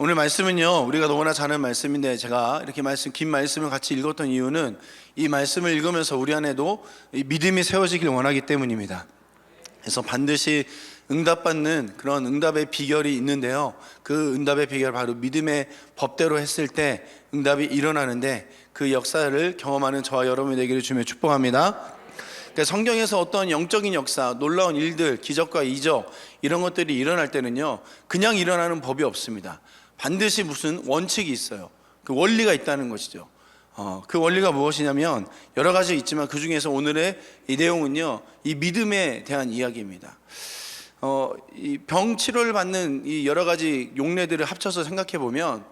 오늘 말씀은요, 우리가 너무나 잘 아는 말씀인데 제가 이렇게 긴 말씀을 같이 읽었던 이유는 이 말씀을 읽으면서 우리 안에도 이 믿음이 세워지길 원하기 때문입니다. 그래서 반드시 응답받는 그런 응답의 비결이 있는데요, 그 응답의 비결 바로 믿음의 법대로 했을 때 응답이 일어나는데, 그 역사를 경험하는 저와 여러분이 되기를 주며 축복합니다. 그러니까 성경에서 어떤 영적인 역사, 놀라운 일들, 기적과 이적 이런 것들이 일어날 때는요, 그냥 일어나는 법이 없습니다. 반드시 무슨 원칙이 있어요. 그 원리가 있다는 것이죠. 그 원리가 무엇이냐면 여러 가지 있지만 그 중에서 오늘의 이 내용은요, 이 믿음에 대한 이야기입니다. 이 병 치료를 받는 이 여러 가지 용례들을 합쳐서 생각해 보면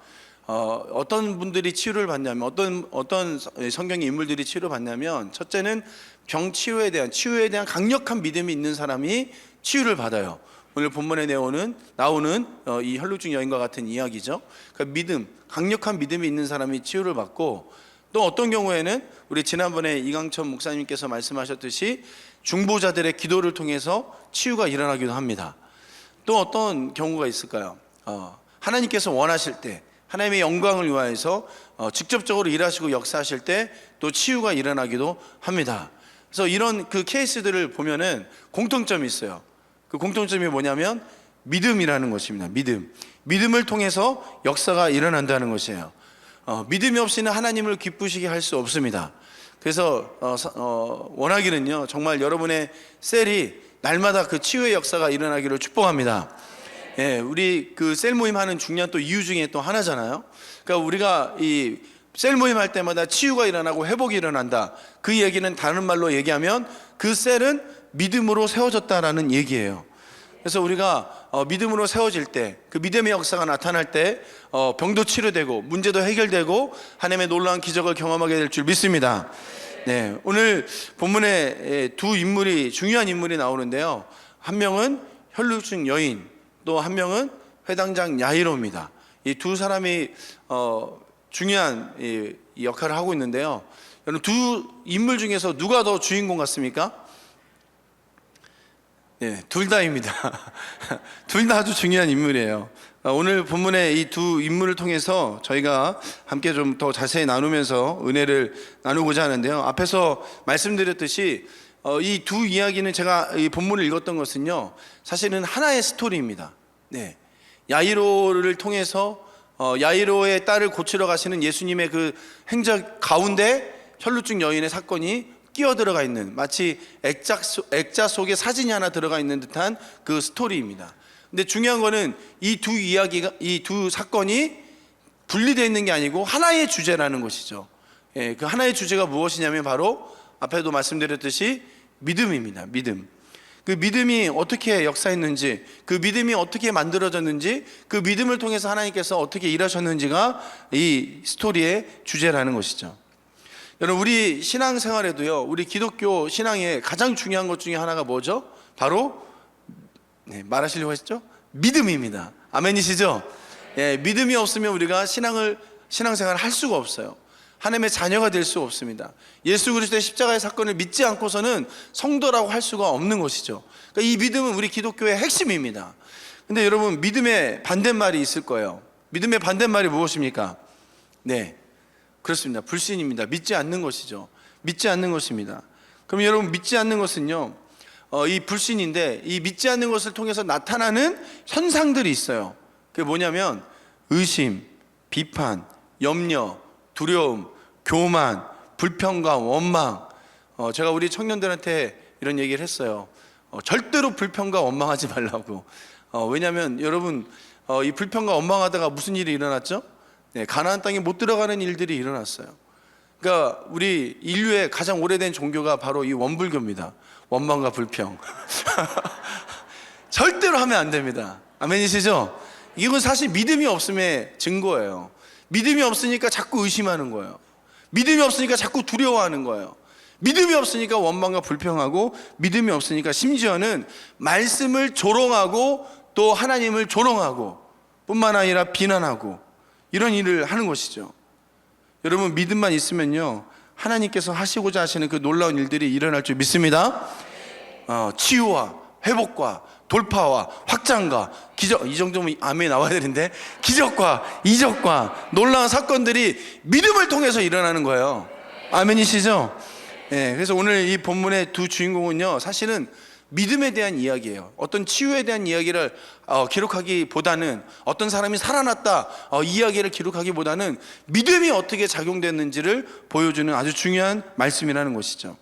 어떤 분들이 치유를 받냐면 어떤 성경의 인물들이 치유를 받냐면, 첫째는 병 치유에 대한 강력한 믿음이 있는 사람이 치유를 받아요. 오늘 본문에 나오는 이 혈루증 여인과 같은 이야기죠. 그러니까 강력한 믿음이 있는 사람이 치유를 받고, 또 어떤 경우에는 우리 지난번에 이강천 목사님께서 말씀하셨듯이 중보자들의 기도를 통해서 치유가 일어나기도 합니다. 또 어떤 경우가 있을까요? 하나님께서 원하실 때, 하나님의 영광을 위하여서 직접적으로 일하시고 역사하실 때 또 치유가 일어나기도 합니다. 그래서 이런 그 케이스들을 보면은 공통점이 있어요. 그 공통점이 뭐냐면 믿음이라는 것입니다. 믿음을 통해서 역사가 일어난다는 것이에요. 믿음이 없이는 하나님을 기쁘시게 할 수 없습니다. 그래서 원하기는요, 정말 여러분의 셀이 날마다 그 치유의 역사가 일어나기를 축복합니다. 예, 우리 그 셀 모임 하는 중요한 또 이유 중에 또 하나잖아요. 그러니까 우리가 이 셀 모임 할 때마다 치유가 일어나고 회복이 일어난다. 그 얘기는 다른 말로 얘기하면 그 셀은 믿음으로 세워졌다라는 얘기예요. 그래서 우리가 믿음으로 세워질 때, 그 믿음의 역사가 나타날 때 병도 치료되고 문제도 해결되고 하나님의 놀라운 기적을 경험하게 될 줄 믿습니다. 네, 오늘 본문에 중요한 인물이 나오는데요, 한 명은 혈루증 여인, 또 한 명은 회당장 야이로입니다. 이 두 사람이 중요한 이 역할을 하고 있는데요, 여러분 두 인물 중에서 누가 더 주인공 같습니까? 네, 둘 다입니다. 둘 다 아주 중요한 인물이에요. 오늘 본문의 이 두 인물을 통해서 저희가 함께 좀 더 자세히 나누면서 은혜를 나누고자 하는데요, 앞에서 말씀드렸듯이 이 두 이야기는 제가 이 본문을 읽었던 것은요, 사실은 하나의 스토리입니다. 네, 야이로를 통해서 야이로의 딸을 고치러 가시는 예수님의 그 행적 가운데 혈루증 여인의 사건이 끼어들어가 있는, 마치 액자 속에 사진이 하나 들어가 있는 듯한 그 스토리입니다. 근데 중요한 거는 이 두 사건이 분리되어 있는 게 아니고 하나의 주제라는 것이죠. 예, 그 하나의 주제가 무엇이냐면 바로 앞에도 말씀드렸듯이 믿음입니다. 그 믿음이 어떻게 역사했는지, 그 믿음이 어떻게 만들어졌는지, 그 믿음을 통해서 하나님께서 어떻게 일하셨는지가 이 스토리의 주제라는 것이죠. 여러분, 우리 신앙생활에도요, 우리 기독교 신앙의 가장 중요한 것 중에 하나가 뭐죠? 바로 말하시려고 하셨죠? 믿음입니다. 아멘이시죠? 예, 믿음이 없으면 우리가 신앙생활을 할 수가 없어요. 하나님의 자녀가 될 수 없습니다. 예수 그리스도의 십자가의 사건을 믿지 않고서는 성도라고 할 수가 없는 것이죠. 그러니까 이 믿음은 우리 기독교의 핵심입니다. 근데 여러분, 믿음의 반대말이 있을 거예요. 믿음의 반대말이 무엇입니까? 네, 그렇습니다. 불신입니다. 믿지 않는 것이죠. 믿지 않는 것입니다. 그럼 여러분, 믿지 않는 것은요, 이 불신인데, 이 믿지 않는 것을 통해서 나타나는 현상들이 있어요. 그게 뭐냐면 의심, 비판, 염려, 두려움, 교만, 불평감, 원망. 제가 우리 청년들한테 이런 얘기를 했어요. 절대로 불평과 원망하지 말라고. 왜냐하면 여러분, 이 불평과 원망하다가 무슨 일이 일어났죠? 네, 가나안 땅에 못 들어가는 일들이 일어났어요. 그러니까 우리 인류의 가장 오래된 종교가 바로 이 원불교입니다. 원망과 불평. 절대로 하면 안 됩니다. 아멘이시죠? 이건 사실 믿음이 없음의 증거예요. 믿음이 없으니까 자꾸 의심하는 거예요. 믿음이 없으니까 자꾸 두려워하는 거예요. 믿음이 없으니까 원망과 불평하고, 믿음이 없으니까 심지어는 말씀을 조롱하고 또 하나님을 조롱하고 뿐만 아니라 비난하고, 이런 일을 하는 것이죠. 여러분, 믿음만 있으면요, 하나님께서 하시고자 하시는 그 놀라운 일들이 일어날 줄 믿습니다. 치유와 회복과 돌파와 확장과 기적, 이 정도면 아멘이 나와야 되는데, 기적과 이적과 놀라운 사건들이 믿음을 통해서 일어나는 거예요. 아멘이시죠? 예, 그래서 오늘 이 본문의 두 주인공은요, 사실은 믿음에 대한 이야기예요. 어떤 치유에 대한 이야기를 기록하기보다는, 어떤 사람이 살아났다 이야기를 기록하기보다는 믿음이 어떻게 작용됐는지를 보여주는 아주 중요한 말씀이라는 것이죠.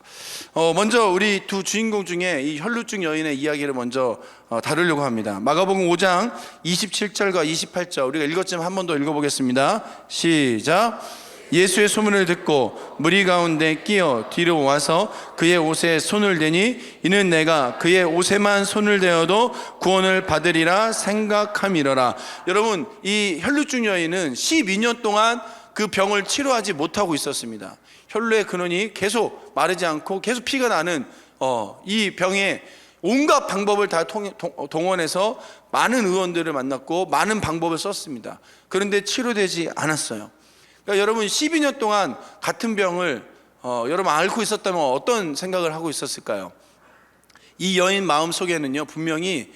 먼저 우리 두 주인공 중에 이 혈루증 여인의 이야기를 먼저 다루려고 합니다. 마가복음 5장 27절과 28절 우리가 읽었지만 한 번 더 읽어보겠습니다. 시작. 예수의 소문을 듣고 무리 가운데 끼어 뒤로 와서 그의 옷에 손을 대니 이는 내가 그의 옷에만 손을 대어도 구원을 받으리라 생각함이러라. 여러분, 이 혈루증 여인은 12년 동안 그 병을 치료하지 못하고 있었습니다. 혈루의 근원이 계속 마르지 않고 계속 피가 나는 이 병에 온갖 방법을 다 동원해서 많은 의원들을 만났고 많은 방법을 썼습니다. 그런데 치료되지 않았어요. 그러니까 여러분, 12년 동안 같은 병을 여러분 앓고 있었다면 어떤 생각을 하고 있었을까요? 이 여인 마음속에는요, 분명히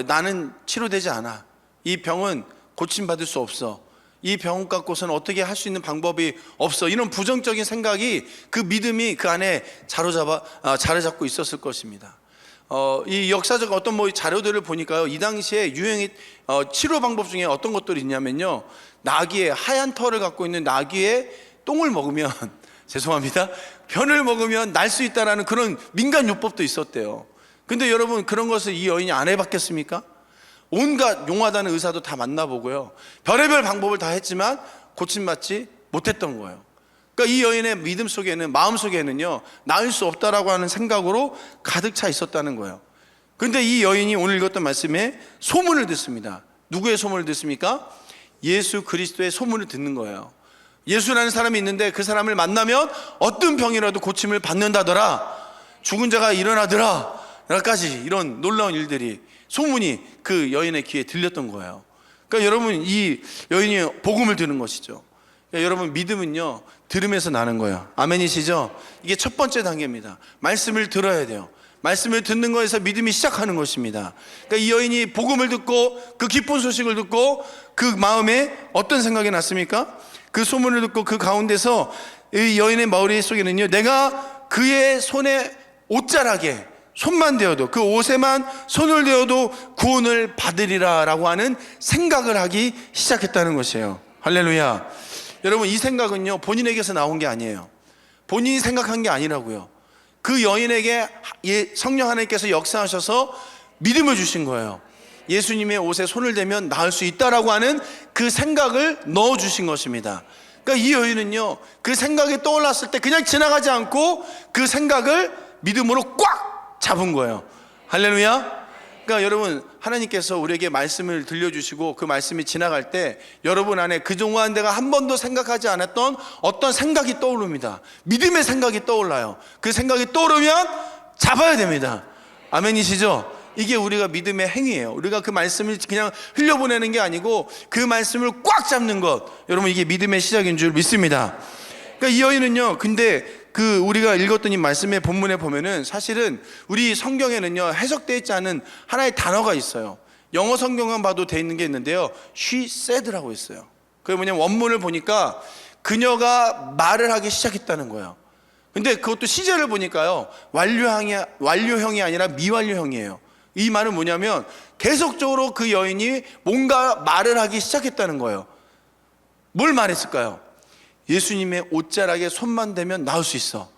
나는 치료되지 않아, 이 병은 고침받을 수 없어, 이 병 갖고서는 어떻게 할 수 있는 방법이 없어, 이런 부정적인 생각이, 그 믿음이 그 안에 자리 잡고 있었을 것입니다. 이 역사적 어떤 자료들을 보니까요, 이 당시에 유행의 치료 방법 중에 어떤 것들이 있냐면요, 나귀의 하얀 털을 갖고 있는 나귀의 똥을 먹으면 죄송합니다, 변을 먹으면 날 수 있다라는 그런 민간 요법도 있었대요. 근데 여러분, 그런 것을 이 여인이 안 해봤겠습니까? 온갖 용하다는 의사도 다 만나보고요, 별의별 방법을 다 했지만 고침받지 못했던 거예요. 그러니까 이 여인의 믿음 속에는, 마음 속에는요, 나을 수 없다라고 하는 생각으로 가득 차 있었다는 거예요. 그런데 이 여인이 오늘 읽었던 말씀에 소문을 듣습니다. 누구의 소문을 듣습니까? 예수 그리스도의 소문을 듣는 거예요. 예수라는 사람이 있는데 그 사람을 만나면 어떤 병이라도 고침을 받는다더라, 죽은 자가 일어나더라 까지, 이런 놀라운 일들이, 소문이 그 여인의 귀에 들렸던 거예요. 그러니까 여러분, 이 여인이 복음을 듣는 것이죠. 그러니까 여러분, 믿음은요, 들음에서 나는 거예요. 아멘이시죠? 이게 첫 번째 단계입니다. 말씀을 들어야 돼요. 말씀을 듣는 거에서 믿음이 시작하는 것입니다. 그러니까 이 여인이 복음을 듣고, 그 기쁜 소식을 듣고 그 마음에 어떤 생각이 났습니까? 그 소문을 듣고 그 가운데서 이 여인의 머릿속에는요, 내가 그의 손에 옷자락에 손만 대어도, 그 옷에만 손을 대어도 구원을 받으리라 라고 하는 생각을 하기 시작했다는 것이에요. 할렐루야. 여러분, 이 생각은요, 본인에게서 나온 게 아니에요. 본인이 생각한 게 아니라고요. 그 여인에게 성령 하나님께서 역사하셔서 믿음을 주신 거예요. 예수님의 옷에 손을 대면 나을 수 있다라고 하는 그 생각을 넣어주신 것입니다. 그러니까 이 여인은요, 그 생각이 떠올랐을 때 그냥 지나가지 않고 그 생각을 믿음으로 꽉 잡은 거예요. 할렐루야. 그러니까 여러분, 하나님께서 우리에게 말씀을 들려주시고 그 말씀이 지나갈 때 여러분 안에 그동안 내가 한 번도 생각하지 않았던 어떤 생각이 떠오릅니다. 믿음의 생각이 떠올라요. 그 생각이 떠오르면 잡아야 됩니다. 아멘이시죠? 이게 우리가 믿음의 행위예요. 우리가 그 말씀을 그냥 흘려보내는 게 아니고 그 말씀을 꽉 잡는 것, 여러분, 이게 믿음의 시작인 줄 믿습니다. 그러니까 이 여인은요, 근데 그 우리가 읽었던 이 말씀의 본문에 보면은 사실은 우리 성경에는요, 해석되어 있지 않은 하나의 단어가 있어요. 영어 성경만 봐도 되어 있는 게 있는데요, she said라고 있어요. 그게 뭐냐면 원문을 보니까 그녀가 말을 하기 시작했다는 거예요. 근데 그것도 시제를 보니까요, 완료형이 아니라 미완료형이에요. 이 말은 뭐냐면 계속적으로 그 여인이 뭔가 말을 하기 시작했다는 거예요. 뭘 말했을까요? 예수님의 옷자락에 손만 대면 나을 수 있어.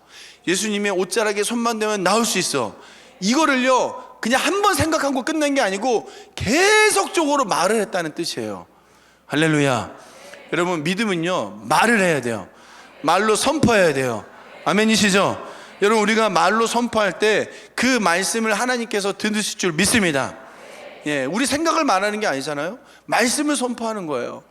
예수님의 옷자락에 손만 대면 나을 수 있어. 이거를요, 그냥 한 번 생각하고 끝낸 게 아니고 계속적으로 말을 했다는 뜻이에요. 할렐루야. 여러분, 믿음은요, 말을 해야 돼요. 말로 선포해야 돼요. 아멘이시죠? 여러분, 우리가 말로 선포할 때 그 말씀을 하나님께서 들으실 줄 믿습니다. 예, 우리 생각을 말하는 게 아니잖아요. 말씀을 선포하는 거예요.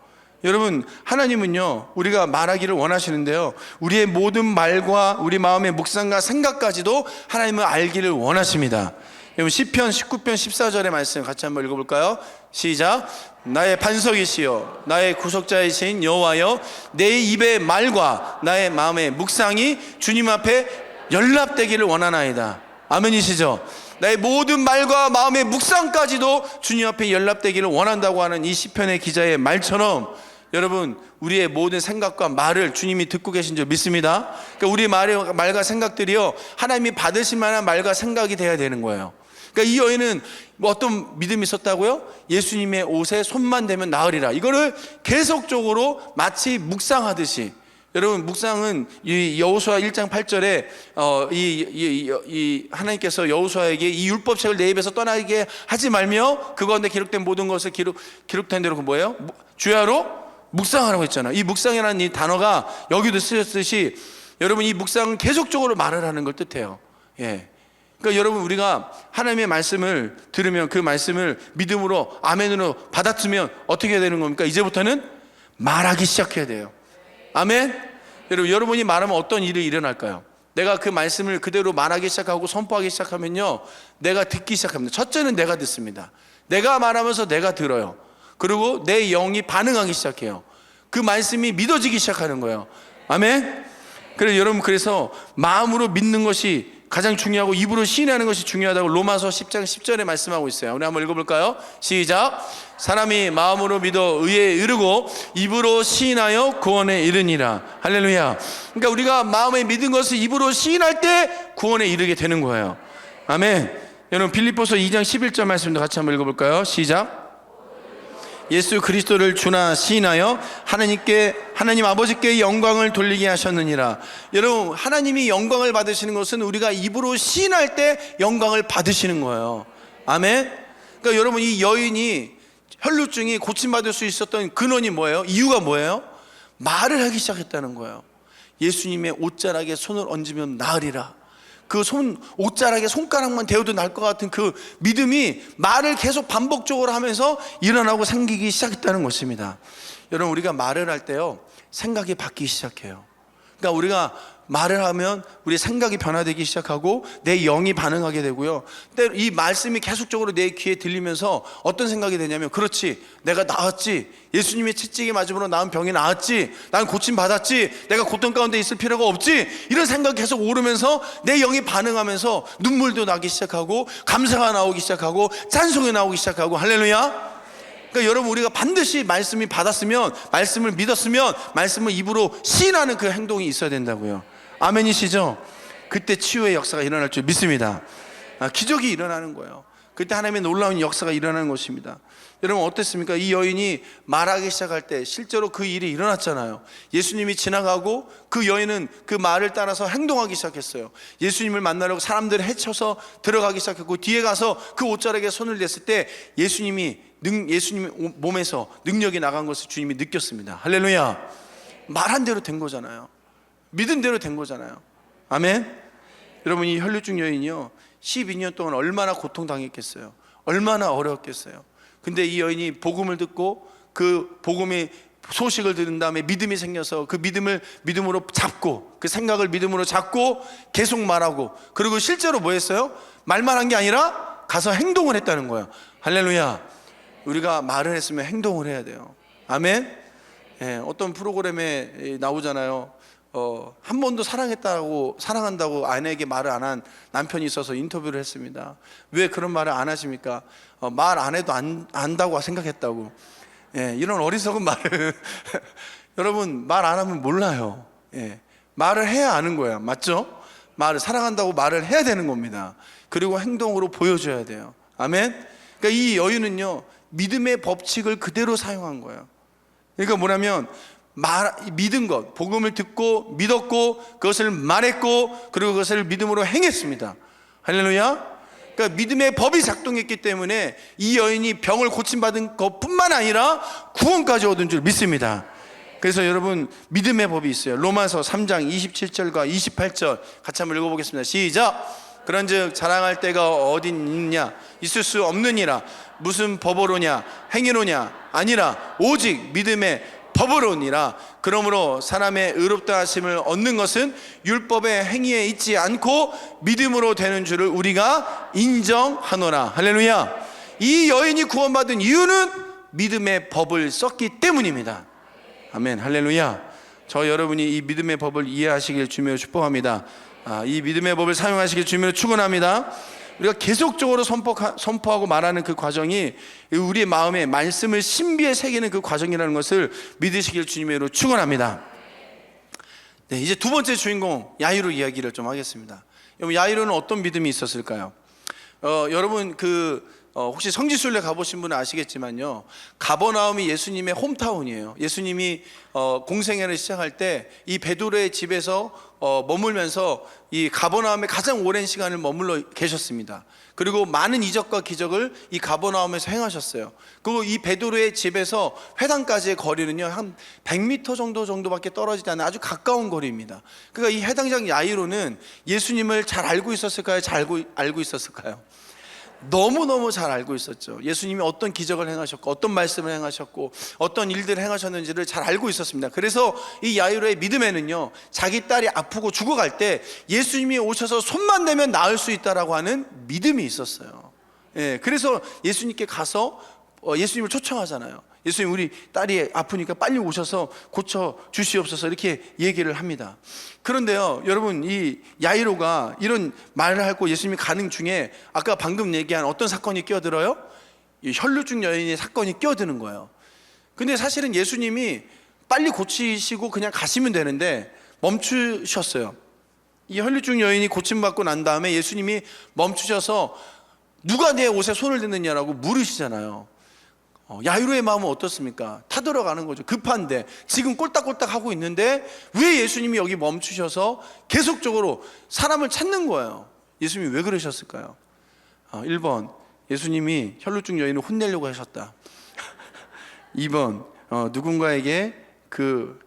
여러분, 하나님은요, 우리가 말하기를 원하시는데요, 우리의 모든 말과 우리 마음의 묵상과 생각까지도 하나님은 알기를 원하십니다. 여러분, 시편 19편 14절의 말씀 같이 한번 읽어볼까요? 시작. 나의 반석이시여 나의 구속자이신 여호와여, 내 입의 말과 나의 마음의 묵상이 주님 앞에 연락되기를 원하나이다. 아멘이시죠? 나의 모든 말과 마음의 묵상까지도 주님 앞에 연락되기를 원한다고 하는 이 시편의 기자의 말처럼 여러분, 우리의 모든 생각과 말을 주님이 듣고 계신 줄 믿습니다. 그러니까 우리 말과 생각들이요, 하나님이 받으실 만한 말과 생각이 돼야 되는 거예요. 그러니까 이 여인은 뭐 어떤 믿음이 있었다고요? 예수님의 옷에 손만 대면 나으리라. 이거를 계속적으로 마치 묵상하듯이, 여러분, 묵상은 이 여호수아 1장 8절에 하나님께서 여호수아에게 이 율법책을 내 입에서 떠나게 하지 말며 그 가운데 기록된 모든 것을 기록된 대로, 그 뭐예요? 주야로 묵상하라고 했잖아요. 이 묵상이라는 이 단어가 여기도 쓰였듯이 여러분, 이 묵상은 계속적으로 말을 하는 걸 뜻해요. 예. 그러니까 여러분, 우리가 하나님의 말씀을 들으면 그 말씀을 믿음으로 아멘으로 받아들면 어떻게 해야 되는 겁니까? 이제부터는 말하기 시작해야 돼요. 아멘. 여러분이 말하면 어떤 일이 일어날까요? 내가 그 말씀을 그대로 말하기 시작하고 선포하기 시작하면요, 내가 듣기 시작합니다. 첫째는 내가 듣습니다. 내가 말하면서 내가 들어요. 그리고 내 영이 반응하기 시작해요. 그 말씀이 믿어지기 시작하는 거예요. 아멘. 그래서 마음으로 믿는 것이 가장 중요하고 입으로 시인하는 것이 중요하다고 로마서 10장 10절에 말씀하고 있어요. 우리 한번 읽어볼까요? 시작. 사람이 마음으로 믿어 의에 이르고 입으로 시인하여 구원에 이르니라. 할렐루야. 그러니까 우리가 마음에 믿은 것을 입으로 시인할 때 구원에 이르게 되는 거예요. 아멘. 여러분, 빌립보서 2장 11절 말씀도 같이 한번 읽어볼까요? 시작. 예수 그리스도를 주나 시인하여 하나님 아버지께 영광을 돌리게 하셨느니라. 여러분, 하나님이 영광을 받으시는 것은 우리가 입으로 시인할 때 영광을 받으시는 거예요. 아멘. 그러니까 여러분, 이 여인이 혈루증이 고침받을 수 있었던 근원이 뭐예요? 이유가 뭐예요? 말을 하기 시작했다는 거예요. 예수님의 옷자락에 손을 얹으면 나으리라. 그 옷자락에 손가락만 대어도 날 것 같은 그 믿음이 말을 계속 반복적으로 하면서 일어나고 생기기 시작했다는 것입니다. 여러분, 우리가 말을 할 때요, 생각이 바뀌기 시작해요. 그러니까 우리가 말을 하면 우리 생각이 변화되기 시작하고 내 영이 반응하게 되고요, 이 말씀이 계속적으로 내 귀에 들리면서 어떤 생각이 되냐면, 그렇지, 내가 나았지, 예수님의 채찍에 맞음으로 나은 병이 나았지, 난 고침받았지, 내가 고통 가운데 있을 필요가 없지, 이런 생각이 계속 오르면서 내 영이 반응하면서 눈물도 나기 시작하고 감사가 나오기 시작하고 찬송이 나오기 시작하고. 할렐루야. 그러니까 여러분, 우리가 반드시 말씀이 받았으면, 말씀을 믿었으면 말씀을 입으로 시인하는 그 행동이 있어야 된다고요. 아멘이시죠? 그때 치유의 역사가 일어날 줄 믿습니다. 기적이 일어나는 거예요. 그때 하나님의 놀라운 역사가 일어나는 것입니다. 여러분, 어땠습니까? 이 여인이 말하기 시작할 때 실제로 그 일이 일어났잖아요. 예수님이 지나가고 그 여인은 그 말을 따라서 행동하기 시작했어요. 예수님을 만나려고 사람들을 헤쳐서 들어가기 시작했고, 뒤에 가서 그 옷자락에 손을 댔을 때 예수님 몸에서 능력이 나간 것을 주님이 느꼈습니다. 할렐루야. 말한 대로 된 거잖아요. 믿은 대로 된 거잖아요. 아멘. 여러분, 이 혈루증 여인이요, 12년 동안 얼마나 고통당했겠어요. 얼마나 어려웠겠어요. 근데 이 여인이 복음을 듣고 그 복음의 소식을 들은 다음에 믿음이 생겨서 그 믿음을 믿음으로 잡고, 그 생각을 믿음으로 잡고 계속 말하고, 그리고 실제로 뭐 했어요? 말만 한 게 아니라 가서 행동을 했다는 거예요. 할렐루야. 우리가 말을 했으면 행동을 해야 돼요. 아멘. 예, 어떤 프로그램에 나오잖아요. 한 번도 사랑한다고 아내에게 말을 안 한 남편이 있어서 인터뷰를 했습니다. 왜 그런 말을 안 하십니까? 말 안 해도 안다고 생각했다고. 예, 이런 어리석은 말을 여러분, 말 안 하면 몰라요. 예, 말을 해야 아는 거야. 맞죠? 사랑한다고 말을 해야 되는 겁니다. 그리고 행동으로 보여줘야 돼요. 아멘. 그러니까 이 여인은요, 믿음의 법칙을 그대로 사용한 거예요. 그러니까 뭐냐면, 믿은 것, 복음을 듣고 믿었고 그것을 말했고 그리고 그것을 믿음으로 행했습니다. 할렐루야. 그러니까 믿음의 법이 작동했기 때문에 이 여인이 병을 고침받은 것뿐만 아니라 구원까지 얻은 줄 믿습니다. 그래서 여러분, 믿음의 법이 있어요. 로마서 3장 27절과 28절 같이 한번 읽어보겠습니다. 시작. 그런즉 자랑할 때가 어디 있느냐? 있을 수 없느니라. 무슨 법으로냐? 행위로냐? 아니라 오직 믿음의 법으로니라. 그러므로 사람의 의롭다 하심을 얻는 것은 율법의 행위에 있지 않고 믿음으로 되는 줄을 우리가 인정하노라. 할렐루야. 이 여인이 구원받은 이유는 믿음의 법을 썼기 때문입니다. 아멘. 할렐루야. 저 여러분이 이 믿음의 법을 이해하시길 주님으로 축복합니다. 이 믿음의 법을 사용하시길 주님으로 축원합니다. 우리가 계속적으로 선포하고 말하는 그 과정이 우리의 마음에 말씀을 신비에 새기는 그 과정이라는 것을 믿으시길 주님의 이름으로 축원합니다. 네, 이제 두 번째 주인공 야이로 이야기를 좀 하겠습니다. 여러분, 야이로는 어떤 믿음이 있었을까요? 여러분 혹시 성지순례 가보신 분은 아시겠지만요, 가버나움이 예수님의 홈타운이에요. 예수님이 공생애를 시작할 때 이 베드로의 집에서 머물면서 이 가버나움에 가장 오랜 시간을 머물러 계셨습니다. 그리고 많은 이적과 기적을 이 가버나움에서 행하셨어요. 그리고 이 베드로의 집에서 회당까지의 거리는요 한 100m 정도밖에 떨어지지 않는 아주 가까운 거리입니다. 그러니까 이 해당장 야이로는 예수님을 잘 알고 있었을까요? 잘 알고 있었을까요? 너무너무 잘 알고 있었죠. 예수님이 어떤 기적을 행하셨고 어떤 말씀을 행하셨고 어떤 일들을 행하셨는지를 잘 알고 있었습니다. 그래서 이 야이로의 믿음에는요, 자기 딸이 아프고 죽어갈 때 예수님이 오셔서 손만 대면 나을 수 있다라고 하는 믿음이 있었어요. 예, 그래서 예수님께 가서 예수님을 초청하잖아요. 예수님, 우리 딸이 아프니까 빨리 오셔서 고쳐 주시옵소서, 이렇게 얘기를 합니다. 그런데요, 여러분, 이 야이로가 이런 말을 하고 예수님이 가는 중에 아까 방금 얘기한 어떤 사건이 끼어들어요? 이 혈루증 여인의 사건이 끼어드는 거예요. 근데 사실은 예수님이 빨리 고치시고 그냥 가시면 되는데 멈추셨어요. 이 혈루증 여인이 고침받고 난 다음에 예수님이 멈추셔서 누가 내 옷에 손을 댔느냐라고 물으시잖아요. 야이로의 마음은 어떻습니까? 타들어가는 거죠. 급한데 지금 꼴딱꼴딱 하고 있는데 왜 예수님이 여기 멈추셔서 계속적으로 사람을 찾는 거예요? 예수님이 왜 그러셨을까요? 1번, 예수님이 혈루증 여인을 혼내려고 하셨다. 2번, 누군가에게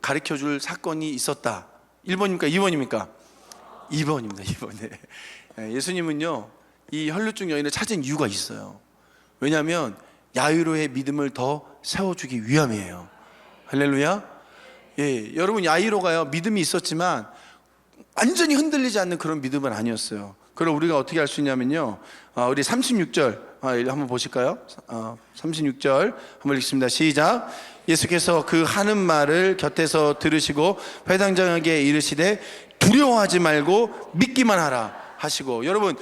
가르쳐줄 사건이 있었다. 1번입니까? 2번입니까? 2번입니다. 2번. 네. 예수님은요, 이 혈루증 여인을 찾은 이유가 있어요. 왜냐하면 야이로의 믿음을 더 세워주기 위함이에요. 할렐루야. 예, 여러분, 야이로가요 믿음이 있었지만 완전히 흔들리지 않는 그런 믿음은 아니었어요. 그럼 우리가 어떻게 할 수 있냐면요, 우리 36절 한번 보실까요? 36절 한번 읽습니다. 시작. 예수께서 그 하는 말을 곁에서 들으시고 회당장에게 이르시되 두려워하지 말고 믿기만 하라 하시고. 여러분,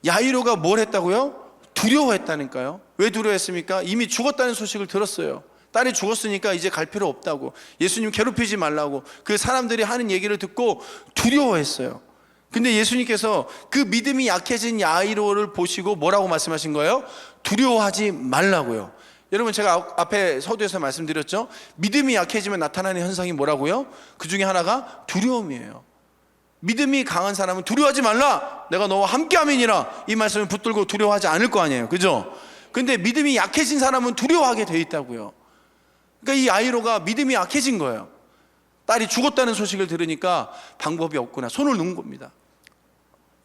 야이로가 뭘 했다고요? 두려워했다니까요. 왜 두려워했습니까? 이미 죽었다는 소식을 들었어요. 딸이 죽었으니까 이제 갈 필요 없다고, 예수님 괴롭히지 말라고 그 사람들이 하는 얘기를 듣고 두려워했어요. 근데 예수님께서 그 믿음이 약해진 야이로를 보시고 뭐라고 말씀하신 거예요? 두려워하지 말라고요. 여러분, 제가 앞에 서두에서 말씀드렸죠? 믿음이 약해지면 나타나는 현상이 뭐라고요? 그 중에 하나가 두려움이에요. 믿음이 강한 사람은 두려워하지 말라, 내가 너와 함께함이니라, 이 말씀을 붙들고 두려워하지 않을 거 아니에요. 그죠? 근데 믿음이 약해진 사람은 두려워하게 돼 있다고요. 그러니까 이 야이로가 믿음이 약해진 거예요. 딸이 죽었다는 소식을 들으니까 방법이 없구나, 손을 놓은 겁니다.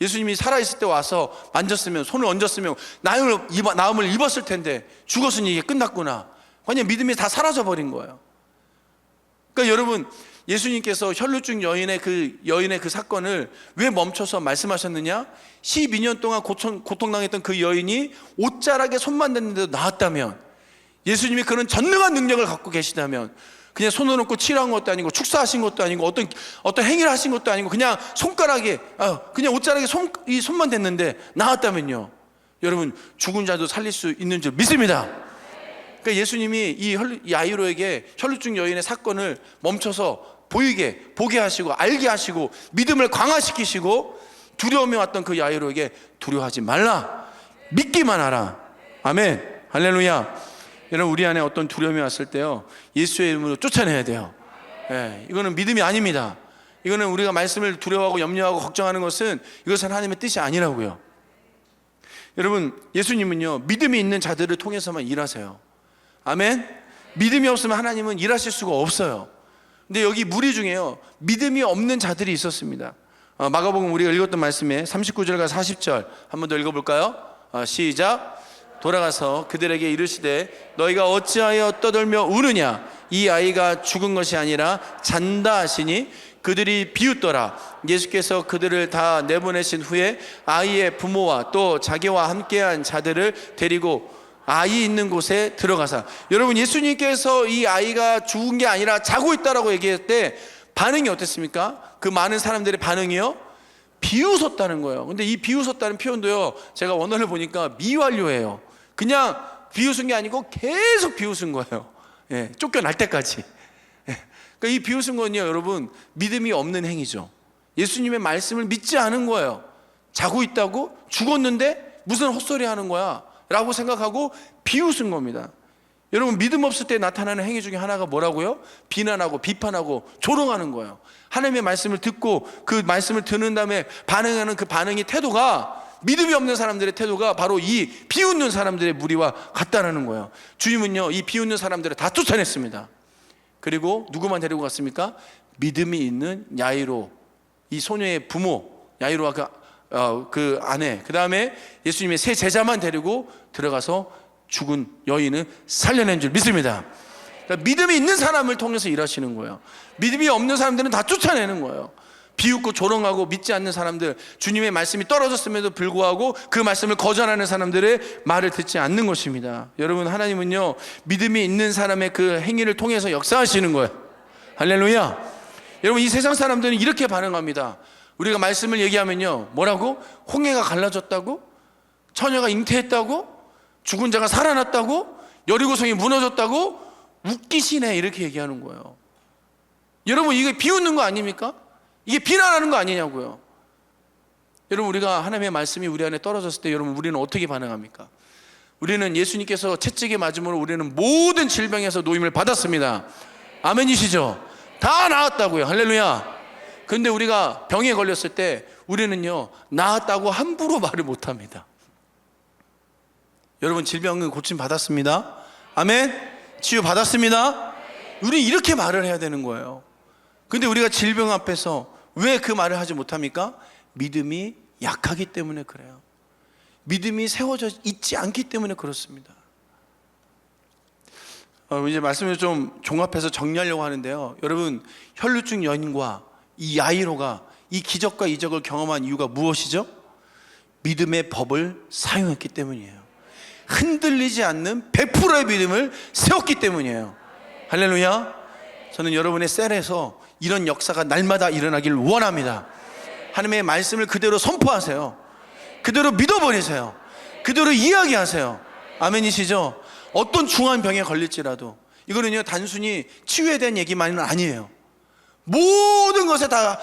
예수님이 살아있을 때 와서 만졌으면, 손을 얹었으면 나음을 입었을 텐데 죽었으니 이게 끝났구나. 그냥 믿음이 다 사라져버린 거예요. 그러니까 여러분, 예수님께서 혈루증 여인의 그 사건을 왜 멈춰서 말씀하셨느냐? 12년 동안 고통당했던 그 여인이 옷자락에 손만 댔는데도 나았다면, 예수님이 그런 전능한 능력을 갖고 계시다면, 그냥 손을 놓고 치료한 것도 아니고 축사하신 것도 아니고 어떤 행위를 하신 것도 아니고 그냥 손가락에 그냥 옷자락에 손만 댔는데 나았다면요, 여러분, 죽은 자도 살릴 수 있는 줄 믿습니다. 그러니까 예수님이 이 야이로에게 혈루증 여인의 사건을 멈춰서 보게 하시고 알게 하시고 믿음을 강화시키시고 두려움이 왔던 그 야이로에게 두려워하지 말라, 믿기만 하라. 아멘. 할렐루야. 여러분, 우리 안에 어떤 두려움이 왔을 때요, 예수의 이름으로 쫓아내야 돼요. 예, 이거는 믿음이 아닙니다. 이거는 우리가 말씀을 두려워하고 염려하고 걱정하는 것은, 이것은 하나님의 뜻이 아니라고요. 여러분, 예수님은요 믿음이 있는 자들을 통해서만 일하세요. 아멘. 믿음이 없으면 하나님은 일하실 수가 없어요. 근데 여기 무리 중에요 믿음이 없는 자들이 있었습니다. 마가복음 우리가 읽었던 말씀에 39절과 40절 한번 더 읽어볼까요? 시작. 돌아가서 그들에게 이르시되 너희가 어찌하여 떠들며 우느냐? 이 아이가 죽은 것이 아니라 잔다 하시니 그들이 비웃더라. 예수께서 그들을 다 내보내신 후에 아이의 부모와 또 자기와 함께한 자들을 데리고 아이 있는 곳에 들어가사. 여러분, 예수님께서 이 아이가 죽은 게 아니라 자고 있다라고 얘기할 때 반응이 어땠습니까? 그 많은 사람들의 반응이요, 비웃었다는 거예요. 근데 이 비웃었다는 표현도요, 제가 원어를 보니까 미완료예요. 그냥 비웃은 게 아니고 계속 비웃은 거예요. 예, 쫓겨날 때까지. 예, 그러니까 이 비웃은 건요, 여러분, 믿음이 없는 행위죠. 예수님의 말씀을 믿지 않은 거예요. 자고 있다고? 죽었는데 무슨 헛소리 하는 거야 라고 생각하고 비웃은 겁니다. 여러분, 믿음 없을 때 나타나는 행위 중에 하나가 뭐라고요? 비난하고 비판하고 조롱하는 거예요. 하나님의 말씀을 듣고 그 말씀을 듣는 다음에 반응하는 그 반응의 태도가, 믿음이 없는 사람들의 태도가 바로 이 비웃는 사람들의 무리와 같다라는 거예요. 주님은요, 이 비웃는 사람들을 다 쫓아냈습니다. 그리고 누구만 데리고 갔습니까? 믿음이 있는 야이로, 이 소녀의 부모 야이로와 그 아내, 그 다음에 예수님의 세 제자만 데리고 들어가서 죽은 여인을 살려낸 줄 믿습니다. 그러니까 믿음이 있는 사람을 통해서 일하시는 거예요. 믿음이 없는 사람들은 다 쫓아내는 거예요. 비웃고 조롱하고 믿지 않는 사람들, 주님의 말씀이 떨어졌음에도 불구하고 그 말씀을 거절하는 사람들의 말을 듣지 않는 것입니다. 여러분, 하나님은요, 믿음이 있는 사람의 그 행위를 통해서 역사하시는 거예요. 할렐루야. 여러분, 이 세상 사람들은 이렇게 반응합니다. 우리가 말씀을 얘기하면요, 뭐라고? 홍해가 갈라졌다고? 처녀가 잉태했다고? 죽은 자가 살아났다고? 여리고성이 무너졌다고? 웃기시네, 이렇게 얘기하는 거예요. 여러분, 이게 비웃는 거 아닙니까? 이게 비난하는 거 아니냐고요. 여러분, 우리가 하나님의 말씀이 우리 안에 떨어졌을 때 여러분, 우리는 어떻게 반응합니까? 우리는 예수님께서 채찍에 맞음으로 우리는 모든 질병에서 노임을 받았습니다. 아멘이시죠? 다 나았다고요. 할렐루야. 그런데 우리가 병에 걸렸을 때 우리는요, 나았다고 함부로 말을 못합니다. 여러분, 질병은 고침 받았습니다. 아멘. 치유 받았습니다. 우리 이렇게 말을 해야 되는 거예요. 근데 우리가 질병 앞에서 왜 그 말을 하지 못합니까? 믿음이 약하기 때문에 그래요. 믿음이 세워져 있지 않기 때문에 그렇습니다. 이제 말씀을 좀 종합해서 정리하려고 하는데요, 여러분, 혈루증 여인과 이 야이로가 이 기적과 이적을 경험한 이유가 무엇이죠? 믿음의 법을 사용했기 때문이에요. 흔들리지 않는 100%의 믿음을 세웠기 때문이에요. 할렐루야. 저는 여러분의 셀에서 이런 역사가 날마다 일어나길 원합니다. 하나님의 말씀을 그대로 선포하세요. 그대로 믿어버리세요. 그대로 이야기하세요. 아멘이시죠? 어떤 중한 병에 걸릴지라도 이거는요, 단순히 치유에 대한 얘기만은 아니에요. 모든 것에 다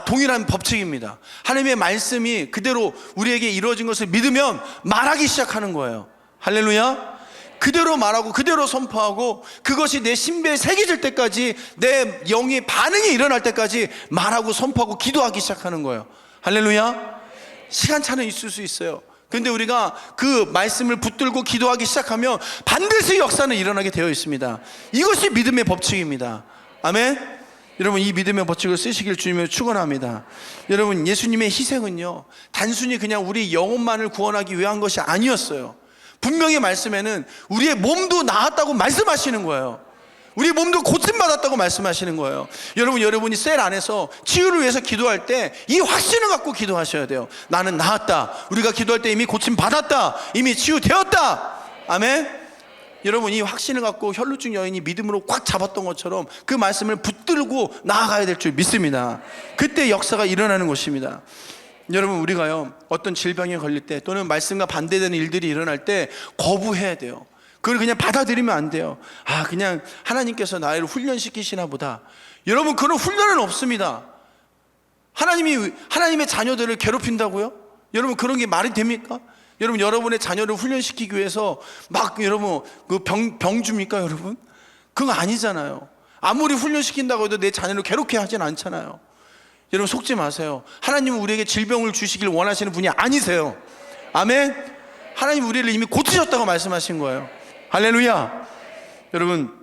동일한 법칙입니다. 하나님의 말씀이 그대로 우리에게 이루어진 것을 믿으면 말하기 시작하는 거예요. 할렐루야. 그대로 말하고 그대로 선포하고 그것이 내 신비에 새겨질 때까지, 내 영의 반응이 일어날 때까지 말하고 선포하고 기도하기 시작하는 거예요. 할렐루야. 시간차는 있을 수 있어요. 그런데 우리가 그 말씀을 붙들고 기도하기 시작하면 반드시 역사는 일어나게 되어 있습니다. 이것이 믿음의 법칙입니다. 아멘. 여러분, 이 믿음의 법칙을 쓰시길 주님을 축원합니다. 여러분, 예수님의 희생은요, 단순히 그냥 우리 영혼만을 구원하기 위한 것이 아니었어요. 분명히 말씀에는 우리의 몸도 나았다고 말씀하시는 거예요. 우리 몸도 고침받았다고 말씀하시는 거예요. 여러분이 셀 안에서 치유를 위해서 기도할 때 이 확신을 갖고 기도하셔야 돼요. 나는 나았다. 우리가 기도할 때 이미 고침받았다. 이미 치유되었다. 아멘. 여러분, 이 확신을 갖고 혈루증 여인이 믿음으로 꽉 잡았던 것처럼 그 말씀을 붙들고 나아가야 될 줄 믿습니다. 그때 역사가 일어나는 것입니다. 여러분, 우리가요, 어떤 질병에 걸릴 때 또는 말씀과 반대되는 일들이 일어날 때 거부해야 돼요. 그걸 그냥 받아들이면 안 돼요. 그냥 하나님께서 나를 훈련시키시나 보다. 여러분, 그런 훈련은 없습니다. 하나님이 하나님의 자녀들을 괴롭힌다고요? 여러분, 그런 게 말이 됩니까? 여러분의 자녀를 훈련시키기 위해서 막 여러분 병 줍니까? 여러분, 그거 아니잖아요. 아무리 훈련시킨다고 해도 내 자녀를 괴롭게 하진 않잖아요. 여러분, 속지 마세요. 하나님은 우리에게 질병을 주시길 원하시는 분이 아니세요. 아멘. 하나님 우리를 이미 고치셨다고 말씀하신 거예요. 할렐루야. 여러분,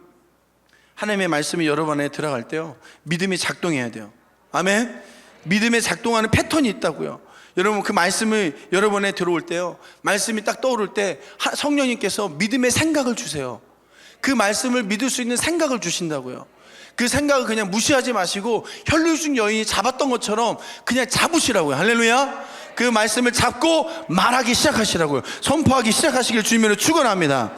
하나님의 말씀이 여러분 안에 들어갈 때요, 믿음이 작동해야 돼요. 아멘. 믿음에 작동하는 패턴이 있다고요. 여러분, 그 말씀을 여러분에 들어올 때요, 말씀이 딱 떠오를 때 성령님께서 믿음의 생각을 주세요. 그 말씀을 믿을 수 있는 생각을 주신다고요. 그 생각을 그냥 무시하지 마시고 혈루증 여인이 잡았던 것처럼 그냥 잡으시라고요. 할렐루야. 그 말씀을 잡고 말하기 시작하시라고요. 선포하기 시작하시길 주님으로 축원합니다.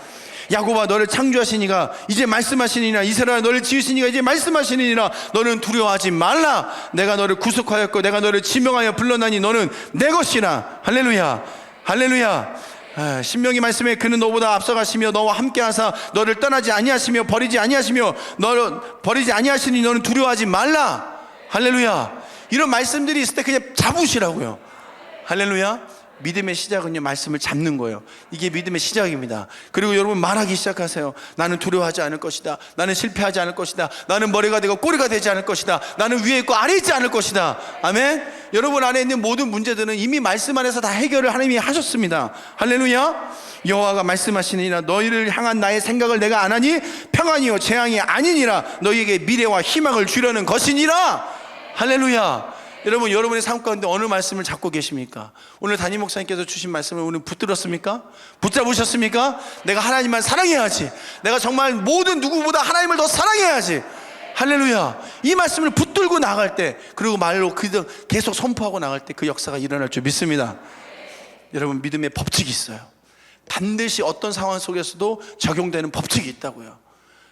야곱아 너를 창조하신 이가 이제 말씀하시니라. 이스라엘아 너를 지으신 이가 이제 말씀하시니라. 너는 두려워하지 말라. 내가 너를 구속하였고 내가 너를 지명하여 불러나니 너는 내 것이라. 할렐루야, 할렐루야. 신명기 말씀에 그는 너보다 앞서가시며 너와 함께하사 너를 떠나지 아니하시며 버리지 아니하시며 너를 버리지 아니하시니 너는 두려워하지 말라. 할렐루야. 이런 말씀들이 있을 때 그냥 잡으시라고요. 할렐루야. 믿음의 시작은요, 말씀을 잡는 거예요. 이게 믿음의 시작입니다. 그리고 여러분 말하기 시작하세요. 나는 두려워하지 않을 것이다. 나는 실패하지 않을 것이다. 나는 머리가 되고 꼬리가 되지 않을 것이다. 나는 위에 있고 아래에 있지 않을 것이다. 아멘. 여러분 안에 있는 모든 문제들은 이미 말씀 안에서 다 해결을 하나님이 하셨습니다. 할렐루야. 여호와가 말씀하시니라. 너희를 향한 나의 생각을 내가 안 하니 평안이요 재앙이 아니니라. 너희에게 미래와 희망을 주려는 것이니라. 할렐루야. 여러분, 여러분의 삶 가운데 어느 말씀을 잡고 계십니까? 오늘 담임 목사님께서 주신 말씀을 오늘 붙들었습니까? 붙잡으셨습니까? 내가 하나님만 사랑해야지. 내가 정말 모든 누구보다 하나님을 더 사랑해야지. 할렐루야. 이 말씀을 붙들고 나갈 때, 그리고 말로 계속 선포하고 나갈 때 그 역사가 일어날 줄 믿습니다. 여러분, 믿음의 법칙이 있어요. 반드시 어떤 상황 속에서도 적용되는 법칙이 있다고요.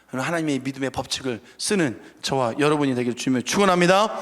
하나님의 믿음의 법칙을 쓰는 저와 여러분이 되기를 주님을 축원합니다.